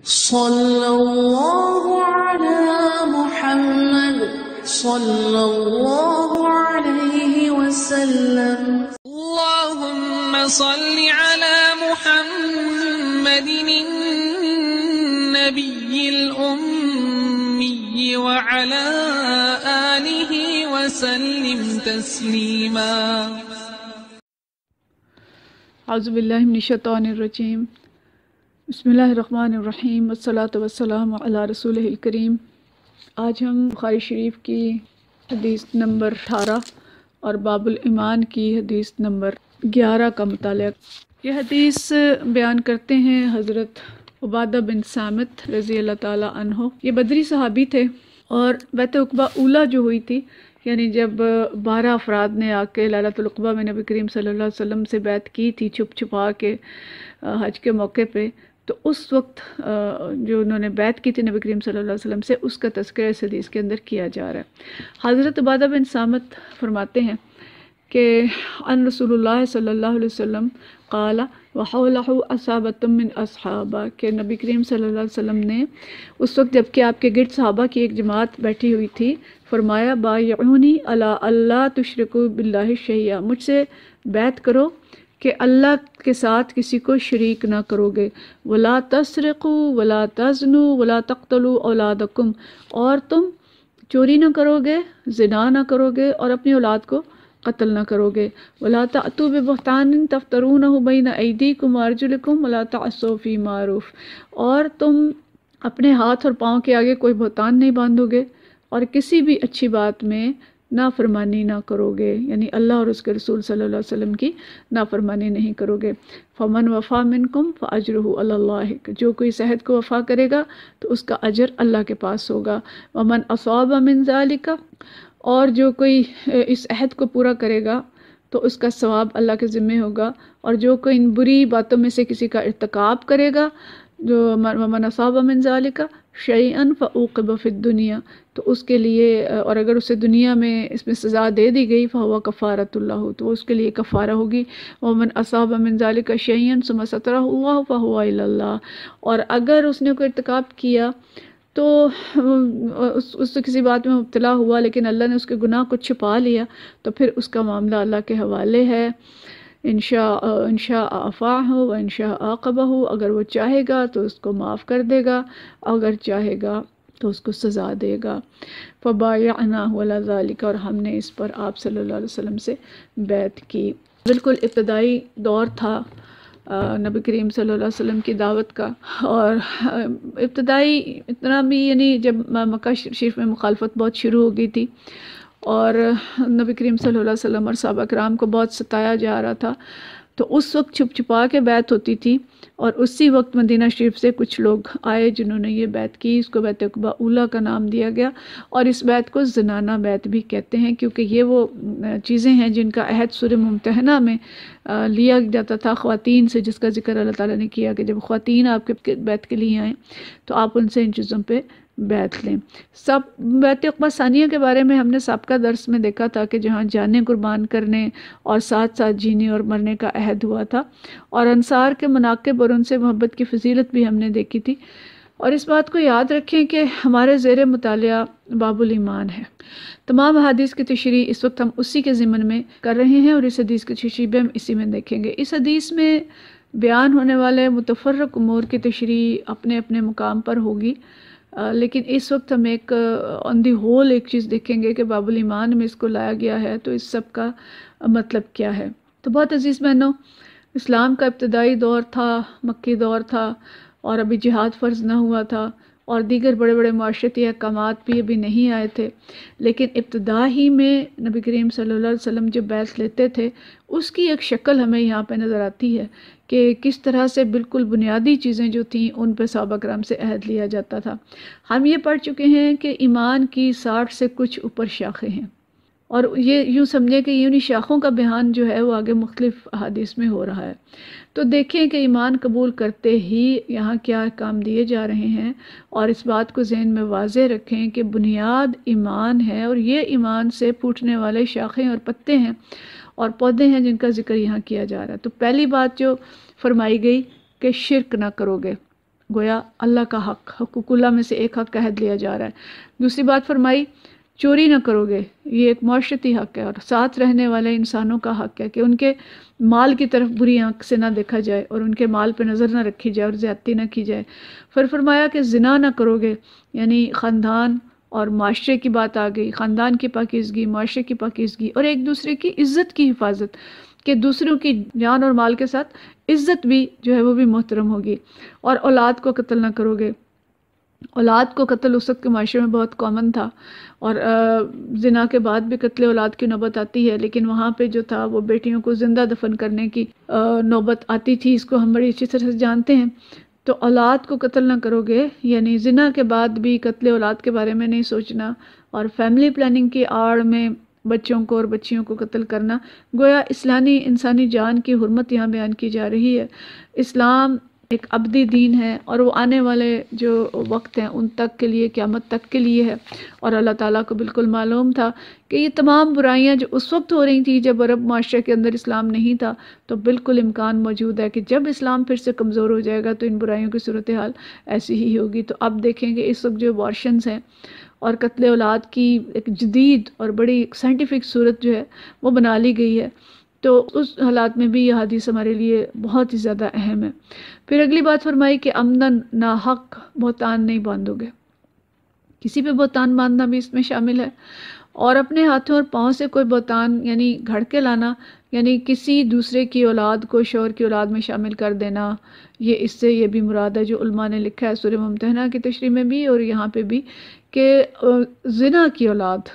صلی اللہ علی محمد صلی اللہ علیہ وسلم. اللهم صل على محمد النبي الأمي وعلى آله وسلم تسليما. اعوذ باللہ من الشیطان الرجیم. بسم اللہ الرحمن الرحیم والصلاة والسلام علی رسولہ الکریم. آج ہم بخاری شریف کی حدیث نمبر 18 اور باب الایمان کی حدیث نمبر 11 کا مطالعہ. یہ حدیث بیان کرتے ہیں حضرت عبادہ بن صامت رضی اللہ تعالیٰ عنہ. یہ بدری صحابی تھے اور بیعت عقبہ اولیٰ جو ہوئی تھی، یعنی جب 12 افراد نے آ کے لیلۃ العقبہ میں نبی کریم صلی اللہ علیہ وسلم سے بیعت کی تھی چھپ چھپا کے حج کے موقع پہ، تو اس وقت جو انہوں نے بیعت کی تھی نبی کریم صلی اللہ علیہ وسلم سے، اس کا تذکرہ اس حدیث کے اندر کیا جا رہا ہے. حضرت عبادہ بن صامت فرماتے ہیں کہ ان رسول اللہ صلی اللہ علیہ وسلم قال وحولہ اصحابۃ من اصحابہ، کہ نبی کریم صلی اللہ علیہ وسلم نے اس وقت جب کہ آپ کے گرد صحابہ کی ایک جماعت بیٹھی ہوئی تھی، فرمایا بایعونی علی اللہ تشرکوا باللہ شیئا، مجھ سے بیعت کرو کہ اللہ کے ساتھ کسی کو شریک نہ کرو گے. ولا تسرقوا ولا تزنوا ولا تقتلوا اولادکم، اور تم چوری نہ کرو گے، زنا نہ کرو گے، اور اپنی اولاد کو قتل نہ کرو گے. ولا تأتوا ببہتان تفترونہ بین ایدیکم وارجلکم ولا تعصوا فی معروف، اور تم اپنے ہاتھ اور پاؤں کے آگے کوئی بہتان نہیں باندھو گے اور کسی بھی اچھی بات میں نافرمانی نہ کرو گے، یعنی اللہ اور اس کے رسول صلی اللہ علیہ وسلم کی نافرمانی نہیں کرو گے. فمن وفا منکم فاجرہ علی اللہ، جو کوئی اس عہد کو وفا کرے گا تو اس کا اجر اللہ کے پاس ہوگا. ومن اصاب من ذالک، اور جو کوئی اس عہد کو پورا کرے گا تو اس کا ثواب اللہ کے ذمہ ہوگا. اور جو کوئی ان بری باتوں میں سے کسی کا ارتکاب کرے گا، جو ومن اصاب من ذالک شیئا فعوقب فی الدنیا، تو اس کے لیے، اور اگر اسے دنیا میں اس میں سزا دے دی گئی فہو کفارۃ اللہ، تو اس کے لیے کفارہ ہوگی. ومن اصاب من ذالک شیئا ثم سترہ اللہ فہو الی اللہ، اور اگر اس نے کوئی ارتکاب کیا تو اس سے کسی بات میں مبتلا ہوا لیکن اللہ نے اس کے گناہ کو چھپا لیا، تو پھر اس کا معاملہ اللہ کے حوالے ہے. انشاء عفاہ و انشاء عاقبہ، اگر وہ چاہے گا تو اس کو معاف کر دے گا، اگر چاہے گا تو اس کو سزا دے گا. فبایعناہ علی ذالک، اور ہم نے اس پر آپ صلی اللہ علیہ وسلم سے بیعت کی. بالکل ابتدائی دور تھا نبی کریم صلی اللہ علیہ وسلم کی دعوت کا، اور ابتدائی اتنا بھی، یعنی جب مکہ شریف میں مخالفت بہت شروع ہو گئی تھی اور نبی کریم صلی اللہ علیہ وسلم اور صحابہ کرام کو بہت ستایا جا رہا تھا، تو اس وقت چھپ چھپا کے بیعت ہوتی تھی. اور اسی وقت مدینہ شریف سے کچھ لوگ آئے جنہوں نے یہ بیعت کی، اس کو بیعت عقبہ اولیٰ کا نام دیا گیا. اور اس بیعت کو زنانہ بیعت بھی کہتے ہیں، کیونکہ یہ وہ چیزیں ہیں جن کا عہد سورہ ممتحنہ میں لیا جاتا تھا خواتین سے، جس کا ذکر اللہ تعالیٰ نے کیا کہ جب خواتین آپ کے بیعت کے لیے آئیں تو آپ ان سے ان چیزوں پہ بیعت لیں. سب بیعت عقبہ ثانیہ کے بارے میں ہم نے سابقہ درس میں دیکھا تھا کہ جہاں جانیں قربان کرنے اور ساتھ ساتھ جینے اور مرنے کا عہد ہوا تھا، اور انصار کے مناقب اور ان سے محبت کی فضیلت بھی ہم نے دیکھی تھی. اور اس بات کو یاد رکھیں کہ ہمارے زیر مطالعہ باب الایمان ہے. تمام حدیث کی تشریح اس وقت ہم اسی کے ضمن میں کر رہے ہیں، اور اس حدیث کی تشریح بھی ہم اسی میں دیکھیں گے. اس حدیث میں بیان ہونے والے متفرق امور کی تشریح اپنے اپنے مقام پر ہوگی، لیکن اس وقت ہم ایک آن دی ہول ایک چیز دیکھیں گے کہ باب الایمان میں اس کو لایا گیا ہے تو اس سب کا مطلب کیا ہے. تو بہت عزیز بہنوں، اسلام کا ابتدائی دور تھا، مکی دور تھا، اور ابھی جہاد فرض نہ ہوا تھا، اور دیگر بڑے بڑے معاشرتی احکامات بھی ابھی نہیں آئے تھے. لیکن ابتدا ہی میں نبی کریم صلی اللہ علیہ وسلم جو بیعت لیتے تھے اس کی ایک شکل ہمیں یہاں پہ نظر آتی ہے کہ کس طرح سے بالکل بنیادی چیزیں جو تھیں ان پہ صحابہ کرام سے عہد لیا جاتا تھا. ہم یہ پڑھ چکے ہیں کہ ایمان کی 60 سے کچھ اوپر شاخیں ہیں، اور یہ یوں سمجھیں کہ انہی شاخوں کا بیان جو ہے وہ آگے مختلف احادیث میں ہو رہا ہے. تو دیکھیں کہ ایمان قبول کرتے ہی یہاں کیا احکام دیے جا رہے ہیں، اور اس بات کو ذہن میں واضح رکھیں کہ بنیاد ایمان ہے، اور یہ ایمان سے پھوٹنے والے شاخیں اور پتے ہیں اور پودے ہیں جن کا ذکر یہاں کیا جا رہا ہے. تو پہلی بات جو فرمائی گئی کہ شرک نہ کرو گے، گویا اللہ کا حق، حقوق اللہ میں سے ایک حق کا عہد لیا جا رہا ہے۔ دوسری بات فرمائی چوری نہ کرو گے، یہ ایک معاشرتی حق ہے، اور ساتھ رہنے والے انسانوں کا حق ہے کہ ان کے مال کی طرف بری آنکھ سے نہ دیکھا جائے اور ان کے مال پہ نظر نہ رکھی جائے اور زیادتی نہ کی جائے۔ پھر فرمایا کہ زنا نہ کرو گے، یعنی خاندان اور معاشرے کی بات آ گئی، خاندان کی پاکیزگی، معاشرے کی پاکیزگی، اور ایک دوسرے کی عزت کی حفاظت، کہ دوسروں کی جان اور مال کے ساتھ عزت بھی جو ہے وہ بھی محترم ہوگی۔ اور اولاد کو قتل نہ کرو گے۔ اولاد کو قتل اس وقت کے معاشرے میں بہت کامن تھا، اور زنا کے بعد بھی قتل اولاد کی نوبت آتی ہے، لیکن وہاں پہ جو تھا وہ بیٹیوں کو زندہ دفن کرنے کی نوبت آتی تھی، اس کو ہم بڑی اچھی طرح سے جانتے ہیں۔ تو اولاد کو قتل نہ کرو گے، یعنی زنا کے بعد بھی قتل اولاد کے بارے میں نہیں سوچنا، اور فیملی پلاننگ کی آڑ میں بچوں کو اور بچیوں کو قتل کرنا، گویا انسانی جان کی حرمت یہاں بیان کی جا رہی ہے۔ اسلام ایک ابدی دین ہے، اور وہ آنے والے جو وقت ہیں ان تک کے لیے، قیامت تک کے لیے ہے، اور اللہ تعالیٰ کو بالکل معلوم تھا کہ یہ تمام برائیاں جو اس وقت ہو رہی تھیں جب عرب معاشرے کے اندر اسلام نہیں تھا، تو بالکل امکان موجود ہے کہ جب اسلام پھر سے کمزور ہو جائے گا تو ان برائیوں کی صورتحال ایسی ہی ہوگی۔ تو اب دیکھیں کہ اس وقت جو ابارشنز ہیں اور قتل اولاد کی ایک جدید اور بڑی سائنٹیفک صورت جو ہے وہ بنا لی گئی ہے، تو اس حالات میں بھی یہ حدیث ہمارے لیے بہت ہی زیادہ اہم ہے۔ پھر اگلی بات فرمائی کہ عمدن ناحق بہتان نہیں باندھو گے، کسی پہ بہتان باندھنا بھی اس میں شامل ہے، اور اپنے ہاتھوں اور پاؤں سے کوئی بہتان یعنی گھڑ کے لانا، یعنی کسی دوسرے کی اولاد کو شوہر کی اولاد میں شامل کر دینا، اس سے یہ بھی مراد ہے جو علماء نے لکھا ہے سورہ ممتحنہ کی تشریح میں بھی اور یہاں پہ بھی، کہ زنا کی اولاد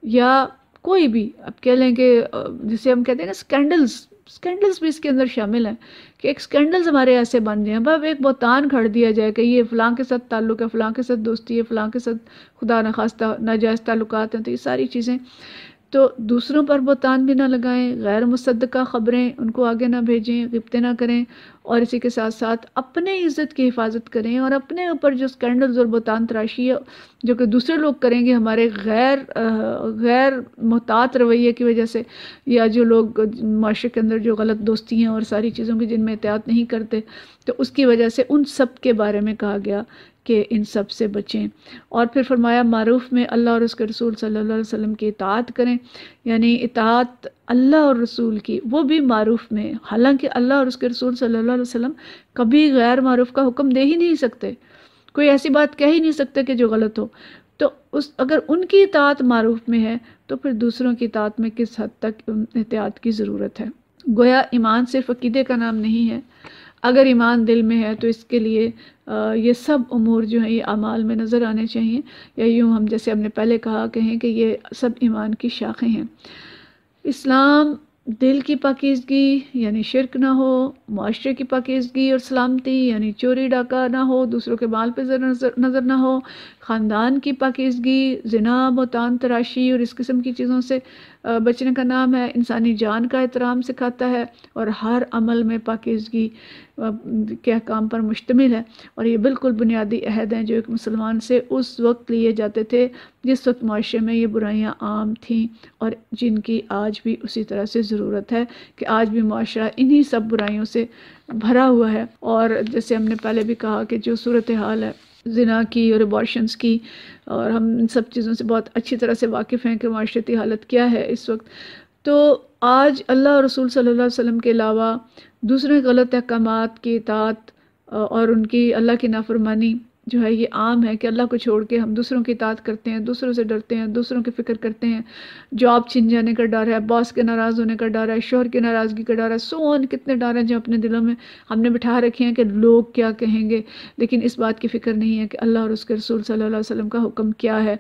یا کوئی بھی، اب کہہ لیں کہ جسے ہم کہتے ہیں نا سکینڈلز بھی اس کے اندر شامل ہیں، کہ ایک سکینڈلز ہمارے ایسے بن جائیں، بس ایک بہتان کھڑ دیا جائے کہ یہ فلاں کے ساتھ تعلق ہے، فلاں کے ساتھ دوستی ہے، فلاں کے ساتھ خدا نخواستہ ناجائز تعلقات ہیں، تو یہ ساری چیزیں تو دوسروں پر بہتان بھی نہ لگائیں، غیر مصدقہ خبریں ان کو آگے نہ بھیجیں، غیبتیں نہ کریں، اور اسی کے ساتھ ساتھ اپنے عزت کی حفاظت کریں، اور اپنے اوپر جو سکینڈلز اور بہتان تراشی ہے جو کہ دوسرے لوگ کریں گے ہمارے غیر محتاط رویے کی وجہ سے، یا جو لوگ معاشرے کے اندر جو غلط دوستی ہیں اور ساری چیزوں کی جن میں احتیاط نہیں کرتے، تو اس کی وجہ سے ان سب کے بارے میں کہا گیا کہ ان سب سے بچیں۔ اور پھر فرمایا معروف میں اللہ اور اس کے رسول صلی اللہ علیہ وسلم کی اطاعت کریں، یعنی اطاعت اللہ اور رسول کی، وہ بھی معروف میں، حالانکہ اللہ اور اس کے رسول صلی اللہ علیہ وسلم کبھی غیر معروف کا حکم دے ہی نہیں سکتے، کوئی ایسی بات کہہ ہی نہیں سکتے کہ جو غلط ہو، تو اگر ان کی اطاعت معروف میں ہے تو پھر دوسروں کی اطاعت میں کس حد تک احتیاط کی ضرورت ہے۔ گویا ایمان صرف عقیدے کا نام نہیں ہے، اگر ایمان دل میں ہے تو اس کے لیے یہ سب امور جو ہیں یہ اعمال میں نظر آنے چاہیے، یا یوں ہم جیسے ہم نے پہلے کہیں کہ یہ سب ایمان کی شاخیں ہیں۔ اسلام دل کی پاکیزگی یعنی شرک نہ ہو، معاشرے کی پاکیزگی اور سلامتی یعنی چوری ڈاکہ نہ ہو، دوسروں کے مال پہ نظر نہ ہو، خاندان کی پاکیزگی، زنا، بہتان تراشی اور اس قسم کی چیزوں سے بچنے کا نام ہے، انسانی جان کا احترام سکھاتا ہے، اور ہر عمل میں پاکیزگی کے احکام پر مشتمل ہے، اور یہ بالکل بنیادی عہد ہیں جو ایک مسلمان سے اس وقت لیے جاتے تھے جس وقت معاشرے میں یہ برائیاں عام تھیں، اور جن کی آج بھی اسی طرح سے ضرورت ہے کہ آج بھی معاشرہ انہی سب برائیوں سے بھرا ہوا ہے۔ اور جیسے ہم نے پہلے بھی کہا کہ جو صورتحال ہے زنا کی اور ابارشنز کی، اور ہم ان سب چیزوں سے بہت اچھی طرح سے واقف ہیں کہ معاشرتی حالت کیا ہے اس وقت، تو آج اللہ اور رسول صلی اللہ علیہ وسلم کے علاوہ دوسرے غلط احکامات کی اطاعت اور ان کی اللہ کی نافرمانی جو ہے یہ عام ہے، کہ اللہ کو چھوڑ کے ہم دوسروں کی اطاعت کرتے ہیں، دوسروں سے ڈرتے ہیں، دوسروں کی فکر کرتے ہیں، جاب چھن جانے کا ڈر ہے، باس کے ناراض ہونے کا ڈر ہے، شوہر کی ناراضگی کا ڈر ہے، سون کتنے ڈر ہیں جو اپنے دلوں میں ہم نے بٹھا رکھے ہیں کہ لوگ کیا کہیں گے، لیکن اس بات کی فکر نہیں ہے کہ اللہ اور اس کے رسول صلی اللہ علیہ وسلم کا حکم کیا ہے۔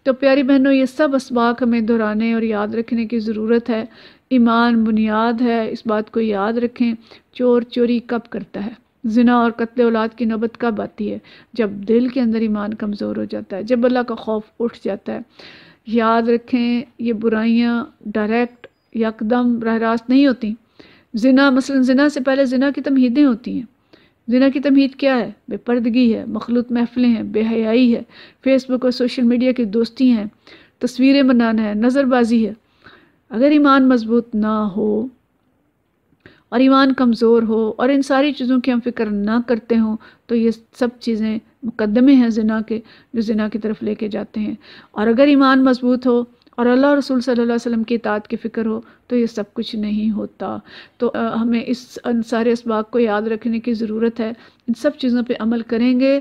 تو پیاری بہنوں، یہ سب اسباق ہمیں دہرانے اور یاد رکھنے کی ضرورت ہے۔ ایمان بنیاد ہے، اس بات کو یاد رکھیں۔ چور چوری کب کرتا ہے؟ زنا اور قتل اولاد کی نوبت کب آتی ہے؟ جب دل کے اندر ایمان کمزور ہو جاتا ہے، جب اللہ کا خوف اٹھ جاتا ہے۔ یاد رکھیں یہ برائیاں ڈائریکٹ یکدم براہ راست نہیں ہوتی۔ مثلا زنا سے پہلے زنا کی تمہیدیں ہوتی ہیں۔ زنا کی تمہید کیا ہے؟ بے پردگی ہے، مخلوط محفلیں ہیں، بے حیائی ہے، فیس بک اور سوشل میڈیا کی دوستی ہیں، تصویریں بنانا ہے، نظر بازی ہے۔ اگر ایمان مضبوط نہ ہو اور ایمان کمزور ہو اور ان ساری چیزوں کی ہم فکر نہ کرتے ہوں تو یہ سب چیزیں مقدمے ہیں زنا کے جو زنا کی طرف لے کے جاتے ہیں. اور اگر ایمان مضبوط ہو اور اللہ اور رسول صلی اللہ علیہ وسلم کی اطاعت کی فکر ہو تو یہ سب کچھ نہیں ہوتا. تو ہمیں ان سارے اسباق کو یاد رکھنے کی ضرورت ہے. ان سب چیزوں پہ عمل کریں گے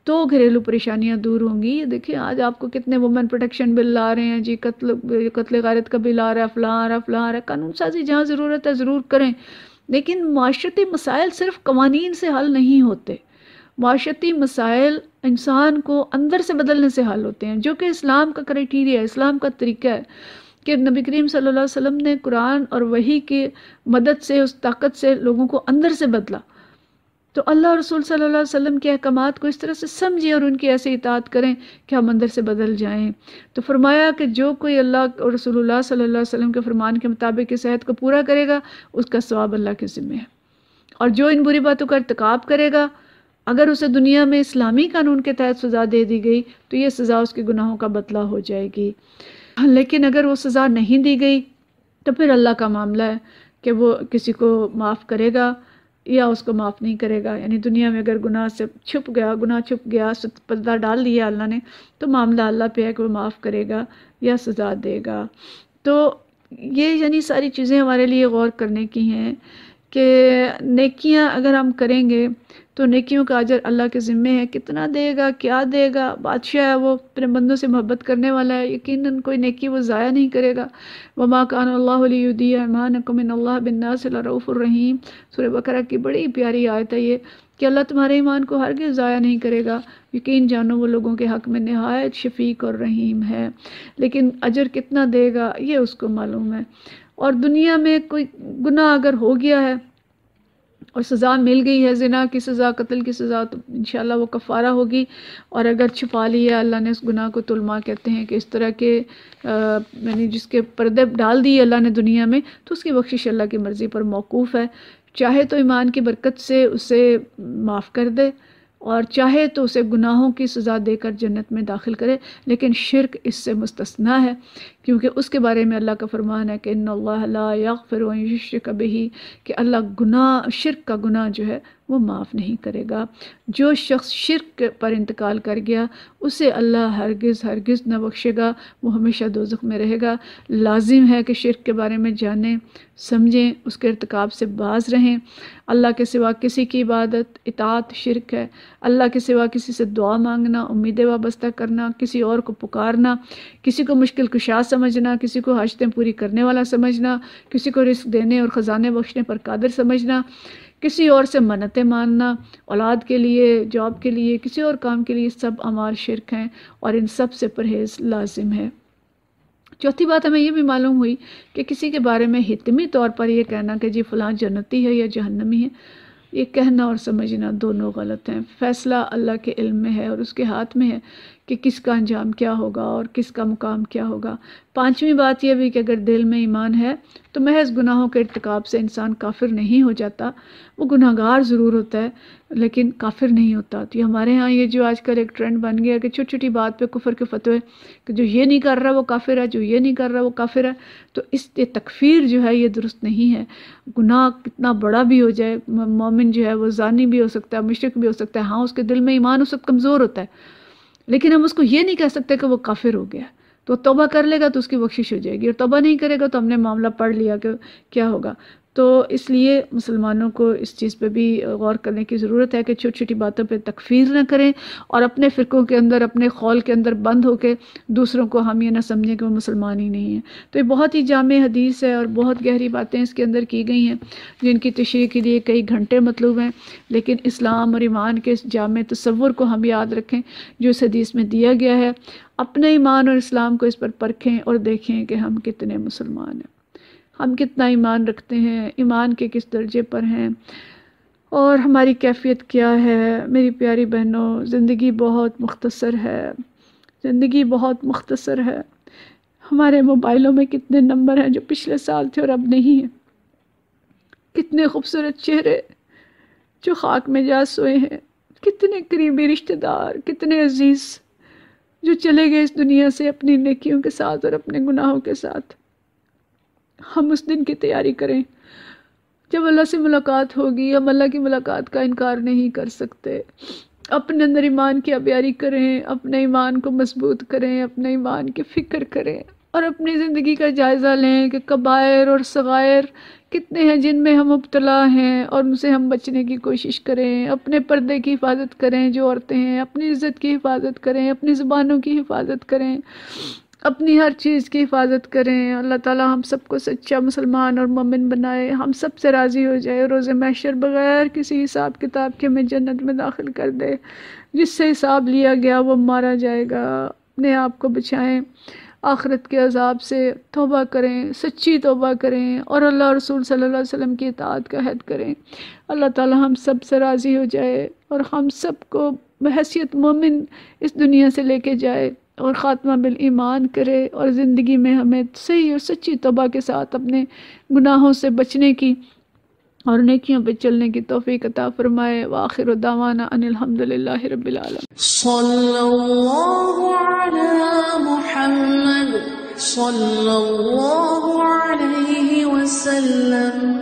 تو گھریلو پریشانیاں دور ہوں گی. یہ دیکھیں آج آپ کو کتنے وومن پروٹیکشن بل آ رہے ہیں جی، قتل غارت کا بل آ رہا ہے، فلاں آ رہا ہے، فلاں آ رہا ہے. قانون سازی جہاں ضرورت ہے ضرور کریں، لیکن معاشرتی مسائل صرف قوانین سے حل نہیں ہوتے. معاشرتی مسائل انسان کو اندر سے بدلنے سے حل ہوتے ہیں، جو کہ اسلام کا کرائٹیریا ہے، اسلام کا طریقہ ہے کہ نبی کریم صلی اللہ علیہ وسلم نے قرآن اور وحی کی مدد سے، اس طاقت سے لوگوں کو اندر سے بدلا. تو اللہ اور رسول صلی اللہ علیہ وسلم کے احکامات کو اس طرح سے سمجھیں اور ان کی ایسے اطاعت کریں کہ ہم اندر سے بدل جائیں. تو فرمایا کہ جو کوئی اللہ اور رسول اللہ صلی اللہ علیہ وسلم کے فرمان کے مطابق اس عہد کو پورا کرے گا اس کا ثواب اللہ کے ذمہ ہے. اور جو ان بری باتوں کا ارتکاب کرے گا، اگر اسے دنیا میں اسلامی قانون کے تحت سزا دے دی گئی تو یہ سزا اس کے گناہوں کا بدلہ ہو جائے گی. لیکن اگر وہ سزا نہیں دی گئی تو پھر اللہ کا معاملہ ہے کہ وہ کسی کو معاف کرے گا یا اس کو معاف نہیں کرے گا. یعنی دنیا میں اگر گناہ چھپ گیا پردہ ڈال دیا اللہ نے تو معاملہ اللہ پہ ہے کہ وہ معاف کرے گا یا سزا دے گا. تو یہ یعنی ساری چیزیں ہمارے لیے غور کرنے کی ہیں کہ نیکیاں اگر ہم کریں گے تو نیکیوں کا اجر اللہ کے ذمہ ہے. کتنا دے گا، کیا دے گا، بادشاہ ہے وہ، اپنے بندوں سے محبت کرنے والا ہے، یقیناً کوئی نیکی وہ ضائع نہیں کرے گا. وما کان اللہ لیضیع ایمانکم ان اللہ بالناس لرؤوف الرحیم. سورہ بقرہ کی بڑی پیاری آیت ہے یہ کہ اللہ تمہارے ایمان کو ہرگز ضائع نہیں کرے گا، یقین جانو وہ لوگوں کے حق میں نہایت شفیق اور رحیم ہے. لیکن اجر کتنا دے گا یہ اس کو معلوم ہے. اور دنیا میں کوئی گناہ اگر ہو گیا ہے اور سزا مل گئی ہے، زنا کی سزا، قتل کی سزا، تو انشاءاللہ وہ کفارہ ہوگی. اور اگر چھپا لیا اللہ نے اس گناہ کو، تلما کہتے ہیں کہ اس طرح کے یعنی جس کے پردے ڈال دیے اللہ نے دنیا میں، تو اس کی بخشش اللہ کی مرضی پر موقوف ہے. چاہے تو ایمان کی برکت سے اسے معاف کر دے اور چاہے تو اسے گناہوں کی سزا دے کر جنت میں داخل کرے. لیکن شرک اس سے مستثنیٰ ہے، کیونکہ اس کے بارے میں اللہ کا فرمان ہے کہ ان اللہ لا یغفر ان یشرک بہ، کہ اللہ شرک کا گناہ جو ہے وہ معاف نہیں کرے گا. جو شخص شرک پر انتقال کر گیا اسے اللہ ہرگز ہرگز نہ بخشے گا، وہ ہمیشہ دوزخ میں رہے گا. لازم ہے کہ شرک کے بارے میں جانیں، سمجھیں، اس کے ارتکاب سے باز رہیں. اللہ کے سوا کسی کی عبادت، اطاعت شرک ہے. اللہ کے سوا کسی سے دعا مانگنا، امیدیں وابستہ کرنا، کسی اور کو پکارنا، کسی کو مشکل کشا سمجھنا، کسی کو حاجتیں پوری کرنے والا سمجھنا، کسی کو رزق دینے اور خزانے بخشنے پر قادر سمجھنا، کسی اور سے منتیں ماننا، اولاد کے لیے، جاب کے لیے، کسی اور کام کے لیے، سب اعمال شرک ہیں اور ان سب سے پرہیز لازم ہے. چوتھی بات ہمیں یہ بھی معلوم ہوئی کہ کسی کے بارے میں حتمی طور پر یہ کہنا کہ جی فلاں جنتی ہے یا جہنمی ہے، یہ کہنا اور سمجھنا دونوں غلط ہیں. فیصلہ اللہ کے علم میں ہے اور اس کے ہاتھ میں ہے کہ کس کا انجام کیا ہوگا اور کس کا مقام کیا ہوگا. پانچویں بات یہ بھی کہ اگر دل میں ایمان ہے تو محض گناہوں کے ارتکاب سے انسان کافر نہیں ہو جاتا. وہ گناہ گار ضرور ہوتا ہے لیکن کافر نہیں ہوتا. تو یہ ہمارے ہاں یہ جو آج کل ایک ٹرینڈ بن گیا کہ چھوٹی چھوٹی بات پہ کفر کے فتوے کہ جو یہ نہیں کر رہا وہ کافر ہے، جو یہ نہیں کر رہا وہ کافر ہے. تو یہ تکفیر جو ہے یہ درست نہیں ہے. گناہ کتنا بڑا بھی ہو جائے، مومن جو ہے وہ زانی بھی ہو سکتا ہے، مشرک بھی ہو سکتا ہے، ہاں اس کے دل میں ایمان اس وقت کمزور ہوتا ہے، لیکن ہم اس کو یہ نہیں کہہ سکتے کہ وہ کافر ہو گیا. تو توبہ کر لے گا تو اس کی بخشش ہو جائے گی، اور توبہ نہیں کرے گا تو ہم نے معاملہ پڑھ لیا کہ کیا ہوگا. تو اس لیے مسلمانوں کو اس چیز پہ بھی غور کرنے کی ضرورت ہے کہ چھوٹی چھوٹی باتوں پہ تکفیر نہ کریں اور اپنے فرقوں کے اندر، اپنے خول کے اندر بند ہو کے دوسروں کو ہم یہ نہ سمجھیں کہ وہ مسلمان ہی نہیں ہیں. تو یہ بہت ہی جامع حدیث ہے اور بہت گہری باتیں اس کے اندر کی گئی ہیں جن کی تشریح کے لیے کئی گھنٹے مطلوب ہیں. لیکن اسلام اور ایمان کے اس جامع تصور کو ہم یاد رکھیں جو اس حدیث میں دیا گیا ہے. اپنے ایمان اور اسلام کو اس پر پرکھیں اور دیکھیں کہ ہم کتنے مسلمان ہیں، ہم کتنا ایمان رکھتے ہیں، ایمان کے کس درجے پر ہیں اور ہماری کیفیت کیا ہے. میری پیاری بہنوں، زندگی بہت مختصر ہے، زندگی بہت مختصر ہے. ہمارے موبائلوں میں کتنے نمبر ہیں جو پچھلے سال تھے اور اب نہیں ہیں. کتنے خوبصورت چہرے جو خاک میں جا سوئے ہیں، کتنے قریبی رشتہ دار، کتنے عزیز جو چلے گئے اس دنیا سے اپنی نیکیوں کے ساتھ اور اپنے گناہوں کے ساتھ. ہم اس دن کی تیاری کریں جب اللہ سے ملاقات ہوگی ہم اللہ کی ملاقات کا انکار نہیں کر سکتے۔ اپنے اندر ایمان کی آبیاری کریں، اپنے ایمان کو مضبوط کریں، اپنے ایمان کی فکر کریں اور اپنی زندگی کا جائزہ لیں کہ کبائر اور صغائر کتنے ہیں جن میں ہم مبتلا ہیں اور ان سے ہم بچنے کی کوشش کریں۔ اپنے پردے کی حفاظت کریں جو عورتیں ہیں، اپنی عزت کی حفاظت کریں، اپنی زبانوں کی حفاظت کریں، اپنی ہر چیز کی حفاظت کریں۔ اللہ تعالی ہم سب کو سچا مسلمان اور مومن بنائے، ہم سب سے راضی ہو جائے، روز محشر بغیر کسی حساب کتاب کے ہمیں جنت میں داخل کر دے۔ جس سے حساب لیا گیا وہ مارا جائے گا۔ اپنے آپ کو بچائیں آخرت کے عذاب سے، توبہ کریں، سچی توبہ کریں اور اللہ رسول صلی اللہ علیہ وسلم کی اطاعت کا عہد کریں۔ اللہ تعالی ہم سب سے راضی ہو جائے اور ہم سب کو بحیثیت مومن اس دنیا سے لے کے جائے اور خاتمہ بالایمان کرے اور زندگی میں ہمیں صحیح اور سچی توبہ کے ساتھ اپنے گناہوں سے بچنے کی اور نیکیوں پہ چلنے کی توفیق عطا فرمائے۔ وآخر دعوانا ان الحمدللہ رب العالمین۔ صلی اللہ علی محمد صلی اللہ علیہ وسلم۔